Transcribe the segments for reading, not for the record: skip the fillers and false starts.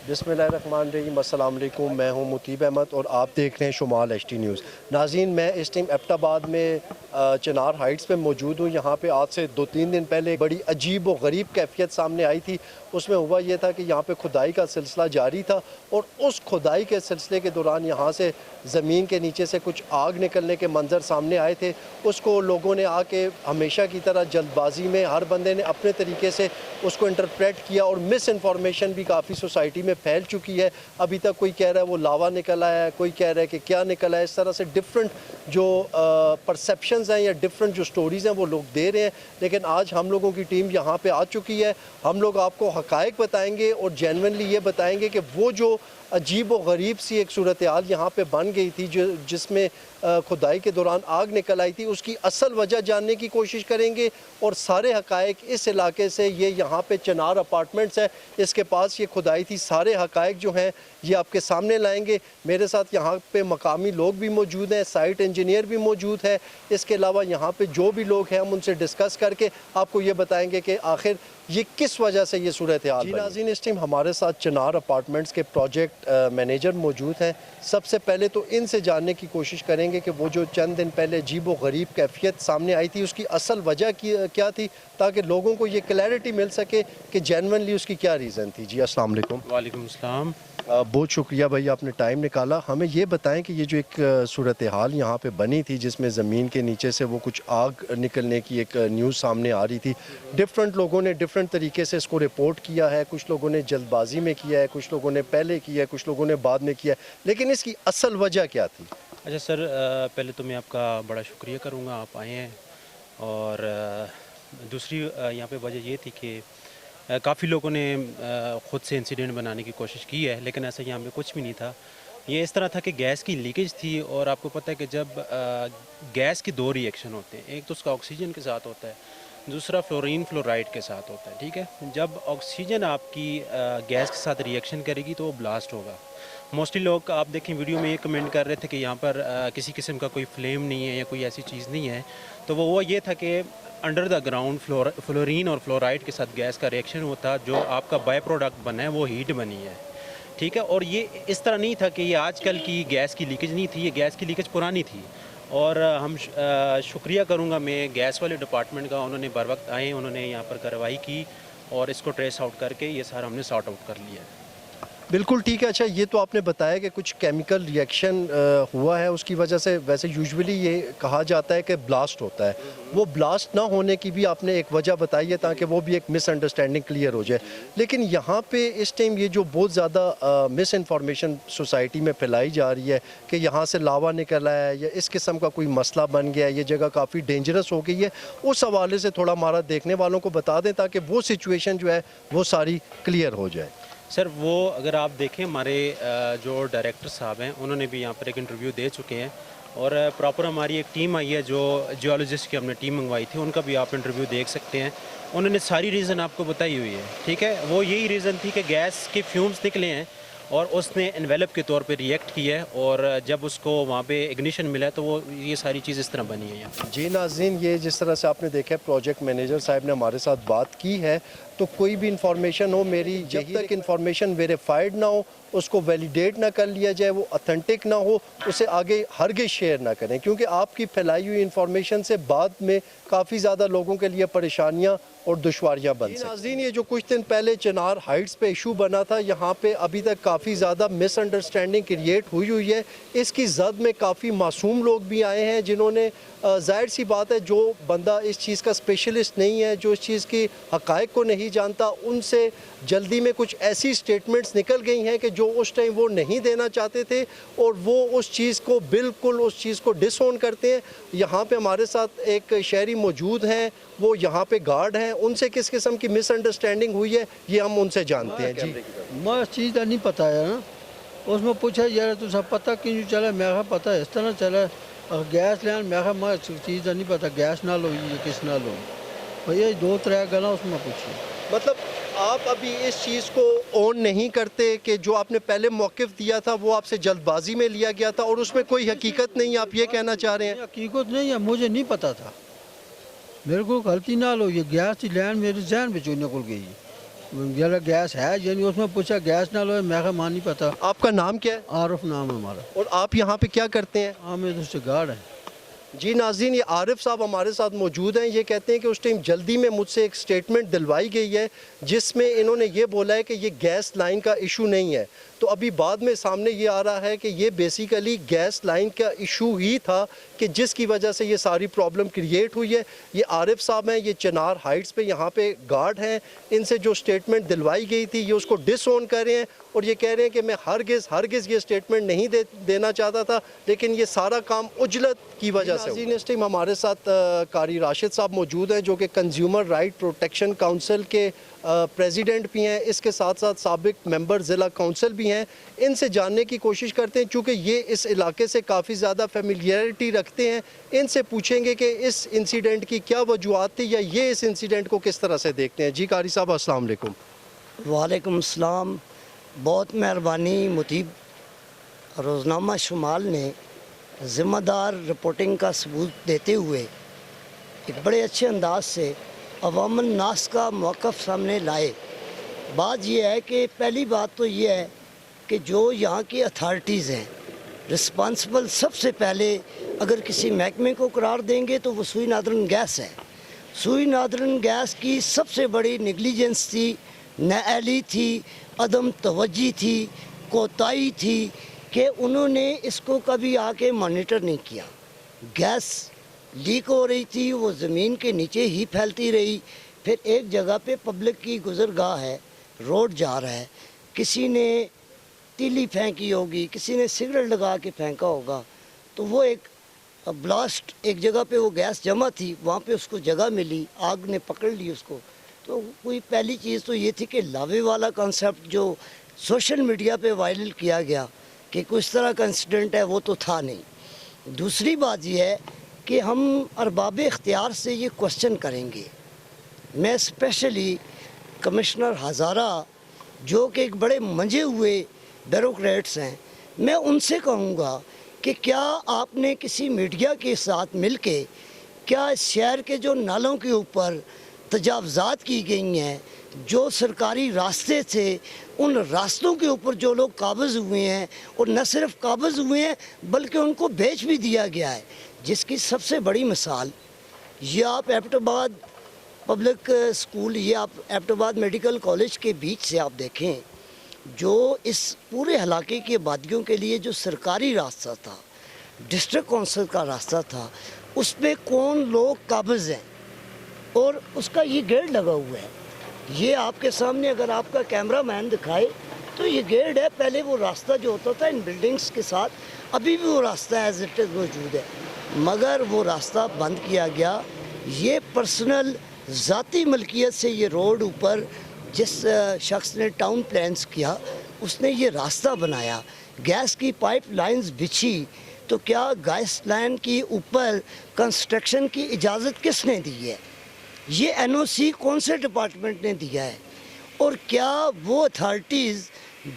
बिस्मिल्लाहिर्रहमानिर्रहीम। अस्सलाम वालेकुम। मैं हूं मुतीब अहमद और आप देख रहे हैं शुमाल एचटी न्यूज़। नाज़रीन, मैं इस टाइम एबटाबाद में चिनार हाइट्स पे मौजूद हूं। यहाँ पे आज से 2-3 दिन पहले एक बड़ी अजीब व गरीब कैफियत सामने आई थी। उसमें हुआ ये था कि यहाँ पे खुदाई का सिलसिला जारी था और उस खुदाई के सिलसिले के दौरान यहाँ से ज़मीन के नीचे से कुछ आग निकलने के मंजर सामने आए थे। उसको लोगों ने आके हमेशा की तरह जल्दबाजी में हर बंदे ने अपने तरीके से उसको इंटरप्रेट किया और मिस इन्फॉर्मेशन भी काफ़ी सोसाइटी में फैल चुकी है। अभी तक कोई कह रहा है वो लावा निकल आया है, कोई कह रहा है कि क्या निकला है। इस तरह से डिफरेंट जो परसेप्शंस हैं या डिफरेंट जो स्टोरीज़ हैं वो लोग दे रहे हैं। लेकिन आज हम लोगों की टीम यहाँ पे आ चुकी है। हम लोग आपको हक़ाइक़ बताएंगे और जेन्युइनली ये बताएंगे कि वो जो अजीब व गरीब सी एक सूरत हाल यहाँ पे बन गई थी जिसमें खुदाई के दौरान आग निकल आई थी, उसकी असल वजह जानने की कोशिश करेंगे और सारे हक़ाइक़ इस इलाके से, ये यहाँ पे चिनार अपार्टमेंट्स है, इसके पास ये खुदाई थी, सारे हक़ाइक़ जो हैं ये आपके सामने लाएंगे। मेरे साथ यहाँ पे मकामी लोग भी मौजूद हैं, साइट इंजीनियर भी मौजूद है। इसके अलावा यहाँ पे जो भी लोग हैं हम उनसे डिस्कस करके आपको ये बताएंगे कि आखिर ये किस वजह से ये सूरत हाल बनी। नाज़रीन, इस टाइम हमारे साथ चिनार अपार्टमेंट्स के प्रोजेक्ट मैनेजर मौजूद हैं। सबसे पहले तो इनसे जानने की कोशिश करेंगे कि वो जो चंद दिन पहले अजीब व गरीब कैफियत सामने आई थी उसकी असल वजह क्या थी, ताकि लोगों को ये क्लैरिटी मिल सके कि जेन्युइनली उसकी क्या रीज़न थी। जी अस्सलाम वालेकुम। वालेकुम अस्सलाम। बहुत शुक्रिया भाई, आपने टाइम निकाला। हमें ये बताएं कि ये जो एक सूरत हाल यहाँ पे बनी थी जिसमें ज़मीन के नीचे से वो कुछ आग निकलने की एक न्यूज़ सामने आ रही थी, डिफरेंट लोगों ने डिफरेंट तरीके से इसको रिपोर्ट किया है। कुछ लोगों ने जल्दबाजी में किया है, कुछ लोगों ने पहले किया है, कुछ लोगों ने बाद में किया है, लेकिन इसकी असल वजह क्या थी? अच्छा सर, पहले तो मैं आपका बड़ा शुक्रिया करूँगा, आप आए हैं। और दूसरी यहाँ पे वजह ये थी कि काफ़ी लोगों ने ख़ुद से इंसिडेंट बनाने की कोशिश की है, लेकिन ऐसा यहाँ पे कुछ भी नहीं था। ये इस तरह था कि गैस की लीकेज थी और आपको पता है कि जब गैस के दो रिएक्शन होते हैं, एक तो उसका ऑक्सीजन के साथ होता है, दूसरा फ्लोरीन फ्लोराइड के साथ होता है। ठीक है, जब ऑक्सीजन आपकी गैस के साथ रिएक्शन करेगी तो वो ब्लास्ट होगा। मोस्टली लोग आप देखें वीडियो में ये कमेंट कर रहे थे कि यहाँ पर किसी किस्म का कोई फ्लेम नहीं है या कोई ऐसी चीज़ नहीं है। तो वो ये था कि अंडर द ग्राउंड फ्लोरीन और फ्लोराइड के साथ गैस का रिएक्शन होता, जो आपका बाय प्रोडक्ट बना है वो हीट बनी है। ठीक है, और ये इस तरह नहीं था कि ये आजकल की गैस की लीकेज नहीं थी, ये गैस की लीकेज पुरानी थी। और हम शुक्रिया करूँगा मैं गैस वाले डिपार्टमेंट का, उन्होंने बर वक्त आए, उन्होंने यहाँ पर कार्रवाई की और इसको ट्रेस आउट करके ये सारा हमने सॉर्ट आउट कर लिया है। बिल्कुल ठीक है। अच्छा, ये तो आपने बताया कि कुछ केमिकल रिएक्शन हुआ है, उसकी वजह से वैसे यूजुअली ये कहा जाता है कि ब्लास्ट होता है। वो ब्लास्ट ना होने की भी आपने एक वजह बताई है ताकि वो भी एक मिसअंडरस्टैंडिंग क्लियर हो जाए। लेकिन यहाँ पे इस टाइम ये जो बहुत ज़्यादा मिस इन्फॉर्मेशन सोसाइटी में फैलाई जा रही है कि यहाँ से लावा निकला है या इस किस्म का कोई मसला बन गया है, ये जगह काफ़ी डेंजरस हो गई है, उस हवाले से थोड़ा हमारा देखने वालों को बता दें ताकि वो सिचुएशन जो है वो सारी क्लियर हो जाए। सर, वो अगर आप देखें हमारे जो डायरेक्टर साहब हैं उन्होंने भी यहाँ पर एक इंटरव्यू दे चुके हैं और प्रॉपर हमारी एक टीम आई है जो जियोलॉजिस्ट की हमने टीम मंगवाई थी, उनका भी आप इंटरव्यू देख सकते हैं। उन्होंने सारी रीज़न आपको बताई हुई है। ठीक है, वो यही रीज़न थी कि गैस के फ्यूम्स निकले हैं और उसने एनवेलप के तौर पे रिएक्ट किया है और जब उसको वहाँ पे इग्निशन मिला है तो वो ये सारी चीज़ इस तरह बनी है यहाँ। जी नाज़रीन, ये जिस तरह से आपने देखा है प्रोजेक्ट मैनेजर साहब ने हमारे साथ बात की है, तो कोई भी इंफॉर्मेशन हो, मेरी जब तक इंफॉर्मेशन वेरीफाइड ना हो, उसको वैलिडेट ना कर लिया जाए, वो ऑथेंटिक ना हो, उसे आगे हरगिज़ शेयर ना करें, क्योंकि आपकी फैलाई हुई इंफॉर्मेशन से बाद में काफ़ी ज़्यादा लोगों के लिए परेशानियाँ और दुश्वारियाँ बन सकती हैं। नाज़रीन, ये जो कुछ दिन पहले चिनार हाइट्स पे इशू बना था, यहाँ पे अभी तक काफ़ी ज़्यादा मिसअंडरस्टैंडिंग क्रिएट हुई है। इसकी जद में काफ़ी मासूम लोग भी आए हैं जिन्होंने ज़ाहिर सी बात है, जो बंदा इस चीज़ का स्पेशलिस्ट नहीं है, जो इस चीज़ की हक़ाइक़ को नहीं जानता, उनसे जल्दी में कुछ ऐसी स्टेटमेंट्स निकल गई हैं कि जो उस टाइम वो नहीं देना चाहते थे और वो उस चीज़ को बिल्कुल उस चीज़ को डिसओन करते हैं। यहाँ पे हमारे साथ एक शहरी मौजूद हैं, वो यहाँ पे गार्ड हैं, उनसे किस किस्म की मिसअंडरस्टैंडिंग हुई है ये हम उनसे जानते हैं। जी, मैं चीज़ का नहीं पता है ना, उसमें पूछा यार तुझे पता क्यों चला, मैं कहा पता इस तरह चला गैस लैन, मैं कहा मैं चीज़ का नहीं पता गैस ना लो ये किस ना लो, भैया 2-3 गला उसमें पूछिए। मतलब आप अभी इस चीज़ को ऑन नहीं करते कि जो आपने पहले मौक़िफ़ दिया था वो आपसे जल्दबाजी में लिया गया था और उसमें कोई हकीकत नहीं, आप ये कहना चाह रहे हैं? हकीकत नहीं है, मुझे नहीं पता था, मेरे को गलती ना लो, ये गैस की लैन मेरे जहन में चुनने को गई। जरा गैस है यानी उसमें पूछा गैस ना लो, मैं कहा मां नहीं पता। आपका नाम क्या है आरिफ नाम है हमारा। और आप यहाँ पे क्या करते हैं? हम इधर से गार्ड है। जी नाज़रीन, ये आरिफ साहब हमारे साथ मौजूद हैं। ये कहते हैं कि उस टाइम जल्दी में मुझसे एक स्टेटमेंट दिलवाई गई है जिसमें इन्होंने ये बोला है कि ये गैस लाइन का इशू नहीं है। तो अभी बाद में सामने ये आ रहा है कि ये बेसिकली गैस लाइन का इशू ही था कि जिसकी वजह से ये सारी प्रॉब्लम क्रिएट हुई है। ये आरिफ साहब हैं, ये चिनार हाइट्स पे यहाँ पे गार्ड हैं। इनसे जो स्टेटमेंट दिलवाई गई थी ये उसको डिसओन कर रहे हैं और ये कह रहे हैं कि मैं हरगिज़ ये स्टेटमेंट नहीं देना चाहता था, लेकिन ये सारा काम उजलत की वजह से। इस टाइम हमारे साथ कारी राशिद साहब मौजूद हैं जो कि कंज्यूमर राइट प्रोटेक्शन काउंसिल के प्रेसिडेंट भी हैं, इसके साथ साथ साबिक मेंबर ज़िला काउंसिल भी हैं। इनसे जानने की कोशिश करते हैं चूँकि ये इस इलाके से काफ़ी ज़्यादा फेमिलियरिटी रखते हैं। इनसे पूछेंगे कि इस इंसिडेंट की क्या वजूहत थी या ये इस इंसिडेंट को किस तरह से देखते हैं। जी कारी साहब, अस्सलाम वालेकुम। वालेकुम अस्सलाम। बहुत मेहरबानी। मुतीब रोज़नामा शुमाल ने ज़िम्मेदार रिपोर्टिंग का सबूत देते हुए एक बड़े अच्छे अंदाज से अवामन नास का मौक़िफ़ सामने लाए। बात यह है कि पहली बात तो ये है कि जो यहाँ की अथॉरिटीज़ हैं रिस्पांसिबल, सबसे पहले अगर किसी महकमे को करार देंगे तो वो सुई नादरन गैस है। सुई नादरन गैस की सबसे बड़ी नेगलिजेंस थी, नाअहली थी, अदम तवज्जी थी, कोताही थी कि उन्होंने इसको कभी आके मॉनिटर नहीं किया। गैस लीक हो रही थी, वो ज़मीन के नीचे ही फैलती रही। फिर एक जगह पे पब्लिक की गुज़रगाह है, रोड जा रहा है, किसी ने तीली फेंकी होगी, किसी ने सिगरेट लगा के फेंका होगा, तो वो एक ब्लास्ट, एक जगह पे वो गैस जमा थी, वहाँ पे उसको जगह मिली, आग ने पकड़ ली उसको। तो कोई पहली चीज़ तो ये थी कि लावे वाला कॉन्सेप्ट जो सोशल मीडिया पे वायरल किया गया कि कुछ तरह का इंसिडेंट है, वो तो था नहीं। दूसरी बात ये है कि हम अरबाब इख्तियार से ये क्वेश्चन करेंगे। मैं स्पेशली कमिश्नर हज़ारा जो कि एक बड़े मंजे हुए ब्यूरोक्रेट्स हैं, मैं उनसे कहूँगा कि क्या आपने किसी मीडिया के साथ मिलके क्या इस शहर के जो नालों के ऊपर तजावज़ात की गई हैं, जो सरकारी रास्ते थे, उन रास्तों के ऊपर जो लोग काबिज़ हुए हैं और न सिर्फ काबिज़ हुए हैं बल्कि उनको बेच भी दिया गया है, जिसकी सबसे बड़ी मिसाल ये आप एबटाबाद पब्लिक स्कूल, ये आप एबटाबाद मेडिकल कॉलेज के बीच से आप देखें, जो इस पूरे इलाके की आबादियों के लिए जो सरकारी रास्ता था, डिस्ट्रिक्ट कौंसिल का रास्ता था, उस पर कौन लोग काबिज़ हैं और उसका ये गेट लगा हुआ है। ये आपके सामने अगर आपका कैमरा मैन दिखाए तो ये गेट है। पहले वो रास्ता जो होता था इन बिल्डिंग्स के साथ, अभी भी वो रास्ता एज इट इज़ मौजूद है, मगर वो रास्ता बंद किया गया। ये पर्सनल ज़ाती मलकियत से ये रोड ऊपर जिस शख्स ने टाउन प्लान्स किया उसने ये रास्ता बनाया, गैस की पाइप लाइन्स बिछी, तो क्या गैस लाइन की ऊपर कंस्ट्रक्शन की इजाज़त किसने दी है? ये एनओसी कौन से डिपार्टमेंट ने दिया है? और क्या वो अथॉरिटीज़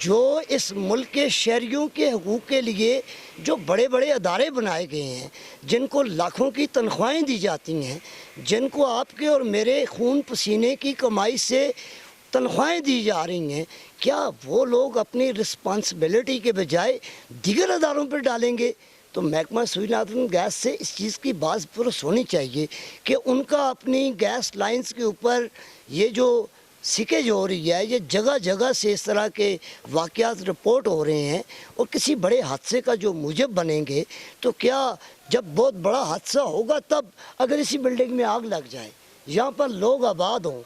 जो इस मुल्क के शहरियों के हकूक़ के लिए जो बड़े बड़े अदारे बनाए गए हैं, जिनको लाखों की तनख्वाहें दी जाती हैं, जिनको आपके और मेरे खून पसीने की कमाई से तनख्वाहें दी जा रही हैं, क्या वो लोग अपनी रिस्पॉन्सिबिलिटी के बजाय दीगर अदारों पर डालेंगे? तो महकमा सुई नादरन गैस से इस चीज़ की बात पुरस होनी चाहिए कि उनका अपनी गैस लाइंस के ऊपर ये जो सीकेज हो रही है, ये जगह जगह से इस तरह के वाक़यात रिपोर्ट हो रहे हैं और किसी बड़े हादसे का जो मूजब बनेंगे, तो क्या जब बहुत बड़ा हादसा होगा तब अगर इसी बिल्डिंग में आग लग जाए, यहाँ पर लोग आबाद हों,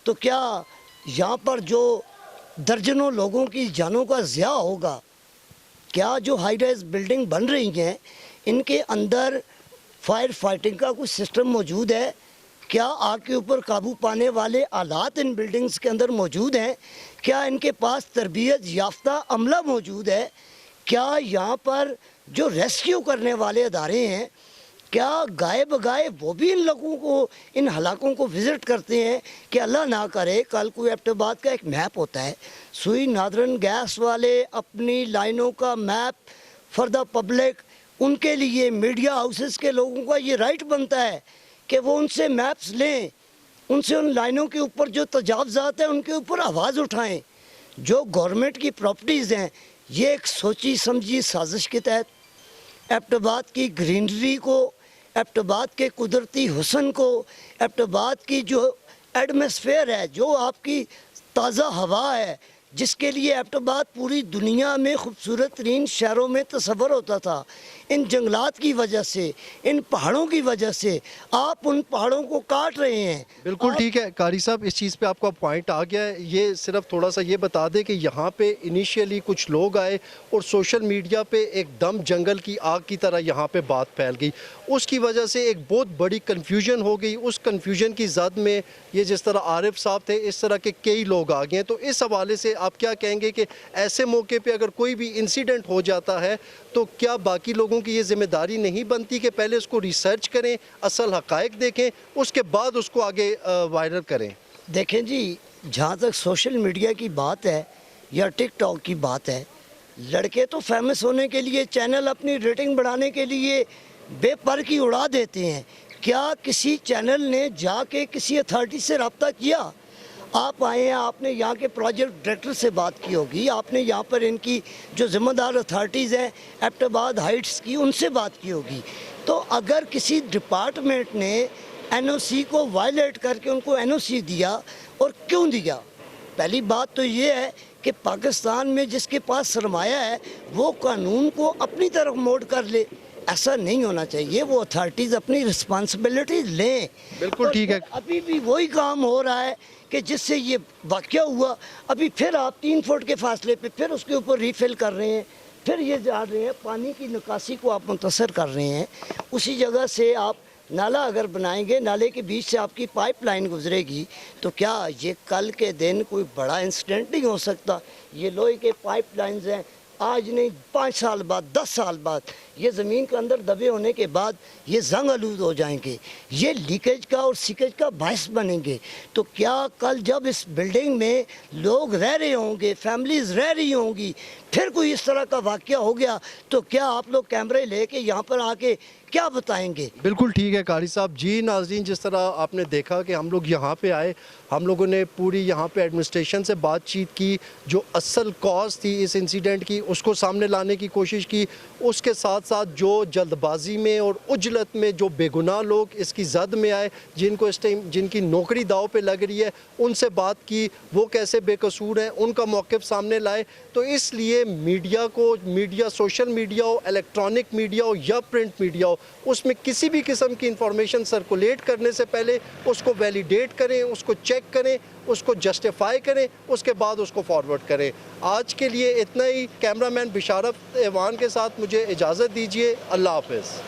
तो क्या यहाँ पर जो दर्जनों लोगों की जानों का ज़िया होगा? क्या जो हाई राइज बिल्डिंग बन रही हैं इनके अंदर फायर फाइटिंग का कुछ सिस्टम मौजूद है? क्या आग के ऊपर काबू पाने वाले आलात इन बिल्डिंग्स के अंदर मौजूद हैं? क्या इनके पास तरबियत याफ्ता अमला मौजूद है? क्या यहाँ पर जो रेस्क्यू करने वाले अदारे हैं, क्या गाए बगाए वो भी इन लोगों को, इन हलाकों को विज़िट करते हैं कि अल्लाह ना करे कल कोई एबटाबाद का एक मैप होता है, सुई नादरन गैस वाले अपनी लाइनों का मैप फॉर द पब्लिक, उनके लिए मीडिया हाउसेस के लोगों का ये राइट बनता है कि वो उनसे मैप्स लें, ان سے ان لائنوں کے اوپر جو تجاوزات ہیں ان کے اوپر آواز اٹھائیں. جو گورنمنٹ کی پراپرٹیز ہیں یہ ایک سوچی سمجھی سازش کے تحت ایبٹ آباد کی گرینری کو، ایبٹ آباد کے قدرتی حسن کو، ایبٹ آباد کی جو ایٹماسفیئر ہے، جو آپ کی تازہ ہوا ہے، جس کے لیے ایبٹ آباد پوری دنیا میں خوبصورت ترین شہروں میں تصور ہوتا تھا، ان جنگلات کی وجہ سے، ان پہاڑوں کی وجہ سے آپ ان پہاڑوں کو کاٹ رہے ہیں. بالکل ٹھیک ہے قاری صاحب، اس چیز پہ آپ کا پوائنٹ آ گیا ہے. یہ صرف تھوڑا سا یہ بتا دیں کہ یہاں پہ انیشیلی کچھ لوگ آئے اور سوشل میڈیا پہ ایک دم جنگل کی آگ کی طرح یہاں پہ بات پھیل گئی. اس کی وجہ سے ایک بہت بڑی کنفیوژن ہو گئی. اس کنفیوژن کی زد میں یہ جس طرح عارف صاحب تھے اس طرح کے کئی لوگ آ گئے ہیں. تو اس حوالے سے آپ کیا کہیں گے کہ ایسے موقع پہ اگر کوئی بھی انسیڈنٹ ہو جاتا ہے تو کیا باقی لوگوں کی یہ ذمہ داری نہیں بنتی کہ پہلے اس کو ریسرچ کریں، اصل حقائق دیکھیں، اس کے بعد اس کو آگے وائرل کریں؟ دیکھیں جی، جہاں تک سوشل میڈیا کی بات ہے یا ٹک ٹاک کی بات ہے، لڑکے تو فیمس ہونے کے لیے، چینل اپنی ریٹنگ بڑھانے کے لیے بے پر کی اڑا دیتے ہیں. کیا کسی چینل نے جا کے کسی اتھارٹی سے رابطہ کیا؟ آپ آئے ہیں، آپ نے یہاں کے پروجیکٹ ڈائریکٹر سے بات کی ہوگی، آپ نے یہاں پر ان کی جو ذمہ دار اتھارٹیز ہیں ایبٹ آباد ہائٹس کی، ان سے بات کی ہوگی. تو اگر کسی ڈپارٹمنٹ نے این او سی کو وائلیٹ کر کے ان کو این او سی دیا، اور کیوں دیا؟ پہلی بات تو یہ ہے کہ پاکستان میں جس کے پاس سرمایہ ہے وہ قانون کو اپنی طرف موڑ کر لے. ایسا نہیں ہونا چاہیے. وہ اتھارٹیز اپنی رسپانسبلٹی لیں. بالکل ٹھیک ہے. ابھی بھی وہی کام ہو رہا ہے کہ جس سے یہ واقعہ ہوا. ابھی پھر آپ 3 فٹ کے فاصلے پہ پھر اس کے اوپر ریفل کر رہے ہیں، پھر یہ جا رہے ہیں، پانی کی نکاسی کو آپ متاثر کر رہے ہیں. اسی جگہ سے آپ نالا اگر بنائیں گے، نالے کے بیچ سے آپ کی پائپ لائن گزرے گی، تو کیا یہ کل کے دن کوئی بڑا انسیڈنٹ نہیں ہو سکتا؟ یہ لوہے کے پائپ لائنز ہیں، آج نہیں 5 سال بعد، 10 سال بعد یہ زمین کے اندر دبے ہونے کے بعد یہ زنگ آلود ہو جائیں گے، یہ لیکیج کا اور سیکیج کا باعث بنیں گے. تو کیا کل جب اس بلڈنگ میں لوگ رہ رہے ہوں گے، فیملیز رہ رہی ہوں گی، پھر کوئی اس طرح کا واقعہ ہو گیا تو کیا آپ لوگ کیمرے لے کے یہاں پر آ کے کیا بتائیں گے؟ بالکل ٹھیک ہے قاری صاحب. جی ناظرین، جس طرح آپ نے دیکھا کہ ہم لوگ یہاں پہ آئے، ہم لوگوں نے پوری یہاں پہ ایڈمنسٹریشن سے بات چیت کی، جو اصل کاز تھی اس انسیڈنٹ کی اس کو سامنے لانے کی کوشش کی. اس کے ساتھ ساتھ جو جلد بازی میں اور عجلت میں جو بے گناہ لوگ اس کی زد میں آئے، جن کو اس ٹائم جن کی نوکری داؤ پہ لگ رہی ہے، ان سے بات کی، وہ کیسے بے قصور ہیں، ان کا موقف سامنے لائے. تو اس لیے میڈیا کو، میڈیا سوشل میڈیا ہو، الیکٹرانک میڈیا ہو یا پرنٹ میڈیا ہو، اس میں کسی بھی قسم کی انفارمیشن سرکولیٹ کرنے سے پہلے اس کو ویلیڈیٹ کریں، اس کو چیک کریں، اس کو جسٹیفائی کریں، اس کے بعد اس کو فارورڈ کریں. آج کے لیے اتنا ہی. کیمرہ مین بشارت ایوان کے ساتھ مجھے اجازت دیجیے. اللہ حافظ.